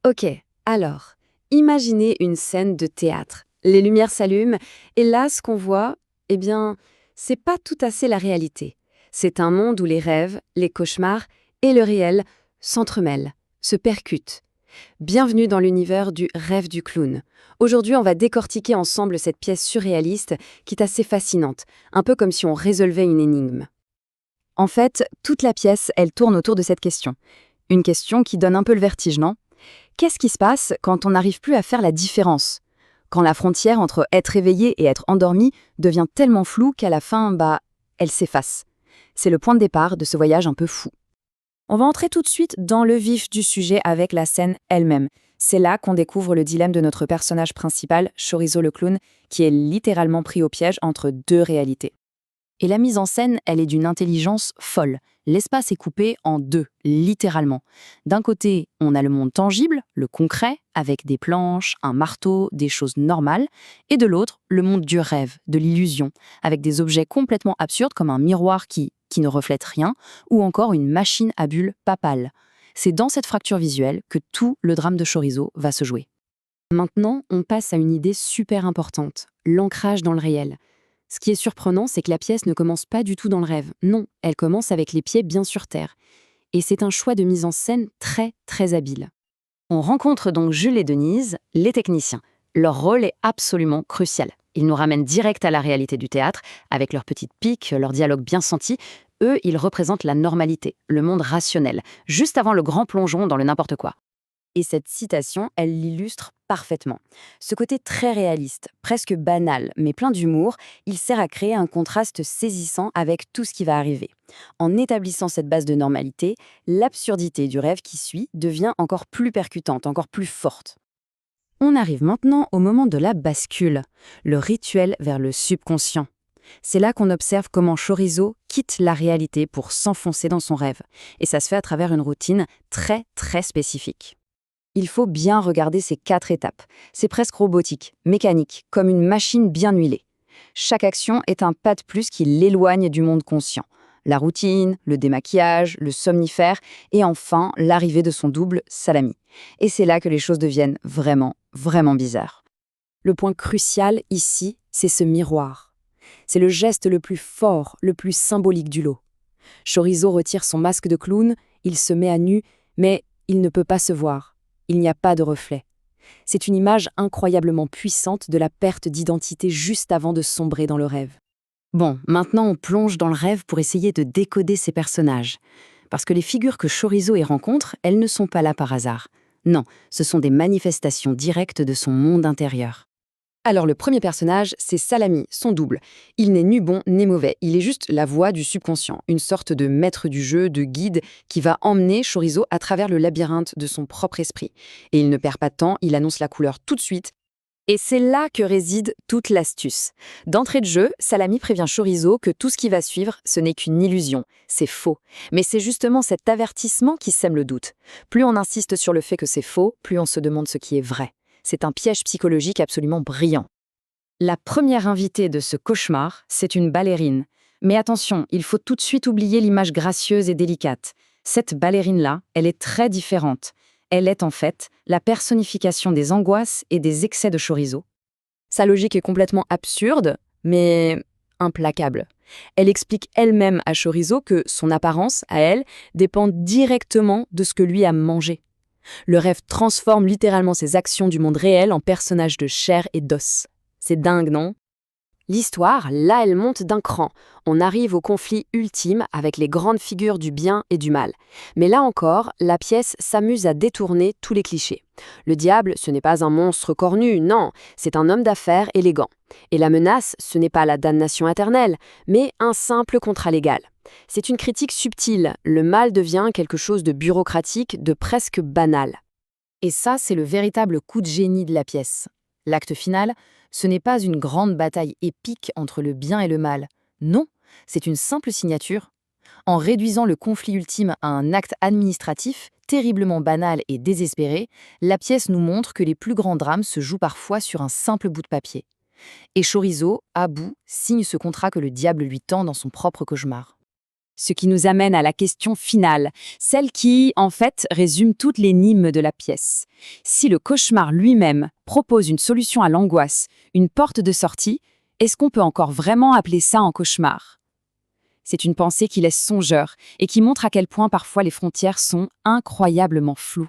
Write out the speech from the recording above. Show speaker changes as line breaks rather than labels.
Ok, alors, imaginez une scène de théâtre. Les lumières s'allument, et là, ce qu'on voit, eh bien, c'est pas tout à fait la réalité. C'est un monde où les rêves, les cauchemars et le réel s'entremêlent, se percutent. Bienvenue dans l'univers du rêve du clown. Aujourd'hui, on va décortiquer ensemble cette pièce surréaliste qui est assez fascinante, un peu comme si on résolvait une énigme.
En fait, toute la pièce, elle tourne autour de cette question. Une question qui donne un peu le vertige, non? Qu'est-ce qui se passe quand on n'arrive plus à faire la différence? Quand la frontière entre être éveillé et être endormi devient tellement floue qu'à la fin, elle s'efface. C'est le point de départ de ce voyage un peu fou. On va entrer tout de suite dans le vif du sujet avec la scène elle-même. C'est là qu'on découvre le dilemme de notre personnage principal, Chorizo le clown, qui est littéralement pris au piège entre deux réalités. Et la mise en scène, elle est d'une intelligence folle. L'espace est coupé en deux, littéralement. D'un côté, on a le monde tangible, le concret, avec des planches, un marteau, des choses normales. Et de l'autre, le monde du rêve, de l'illusion, avec des objets complètement absurdes comme un miroir qui ne reflète rien, ou encore une machine à bulles papale. C'est dans cette fracture visuelle que tout le drame de Chorizo va se jouer.
Maintenant, on passe à une idée super importante, l'ancrage dans le réel. Ce qui est surprenant, c'est que la pièce ne commence pas du tout dans le rêve. Non, elle commence avec les pieds bien sur terre. Et c'est un choix de mise en scène très, très habile.
On rencontre donc Jules et Denise, les techniciens. Leur rôle est absolument crucial. Ils nous ramènent direct à la réalité du théâtre, avec leurs petites piques, leurs dialogues bien sentis. Eux, ils représentent la normalité, le monde rationnel, juste avant le grand plongeon dans le n'importe quoi. Et cette citation, elle l'illustre parfaitement. Ce côté très réaliste, presque banal, mais plein d'humour, il sert à créer un contraste saisissant avec tout ce qui va arriver. En établissant cette base de normalité, l'absurdité du rêve qui suit devient encore plus percutante, encore plus forte. On arrive maintenant au moment de la bascule, le rituel vers le subconscient. C'est là qu'on observe comment Chorizo quitte la réalité pour s'enfoncer dans son rêve. Et ça se fait à travers une routine très, très spécifique. Il faut bien regarder ces 4 étapes. C'est presque robotique, mécanique, comme une machine bien huilée. Chaque action est un pas de plus qui l'éloigne du monde conscient. La routine, le démaquillage, le somnifère et enfin l'arrivée de son double, Salami. Et c'est là que les choses deviennent vraiment, vraiment bizarres. Le point crucial ici, c'est ce miroir. C'est le geste le plus fort, le plus symbolique du lot. Chorizo retire son masque de clown, il se met à nu, mais il ne peut pas se voir. Il n'y a pas de reflet. C'est une image incroyablement puissante de la perte d'identité juste avant de sombrer dans le rêve. Bon, maintenant on plonge dans le rêve pour essayer de décoder ces personnages. Parce que les figures que Chorizo y rencontre, elles ne sont pas là par hasard. Non, ce sont des manifestations directes de son monde intérieur.
Alors le premier personnage, c'est Salami, son double. Il n'est ni bon ni mauvais, il est juste la voix du subconscient, une sorte de maître du jeu, de guide qui va emmener Chorizo à travers le labyrinthe de son propre esprit. Et il ne perd pas de temps, il annonce la couleur tout de suite. Et c'est là que réside toute l'astuce. D'entrée de jeu, Salami prévient Chorizo que tout ce qui va suivre, ce n'est qu'une illusion, c'est faux. Mais c'est justement cet avertissement qui sème le doute. Plus on insiste sur le fait que c'est faux, plus on se demande ce qui est vrai. C'est un piège psychologique absolument brillant. La première invitée de ce cauchemar, c'est une ballerine. Mais attention, il faut tout de suite oublier l'image gracieuse et délicate. Cette ballerine-là, elle est très différente. Elle est en fait la personnification des angoisses et des excès de Chorizo. Sa logique est complètement absurde, mais implacable. Elle explique elle-même à Chorizo que son apparence, à elle, dépend directement de ce que lui a mangé. Le rêve transforme littéralement ses actions du monde réel en personnages de chair et d'os. C'est dingue, non? L'histoire, là, elle monte d'un cran. On arrive au conflit ultime avec les grandes figures du bien et du mal. Mais là encore, la pièce s'amuse à détourner tous les clichés. Le diable, ce n'est pas un monstre cornu, non, c'est un homme d'affaires élégant. Et la menace, ce n'est pas la damnation éternelle, mais un simple contrat légal. C'est une critique subtile, le mal devient quelque chose de bureaucratique, de presque banal. Et ça, c'est le véritable coup de génie de la pièce. L'acte final, ce n'est pas une grande bataille épique entre le bien et le mal. Non, c'est une simple signature. En réduisant le conflit ultime à un acte administratif, terriblement banal et désespéré, la pièce nous montre que les plus grands drames se jouent parfois sur un simple bout de papier. Et Chorizo, à bout, signe ce contrat que le diable lui tend dans son propre cauchemar.
Ce qui nous amène à la question finale, celle qui, en fait, résume toute l'énigme de la pièce. Si le cauchemar lui-même propose une solution à l'angoisse, une porte de sortie, est-ce qu'on peut encore vraiment appeler ça un cauchemar? C'est une pensée qui laisse songeur et qui montre à quel point parfois les frontières sont incroyablement floues.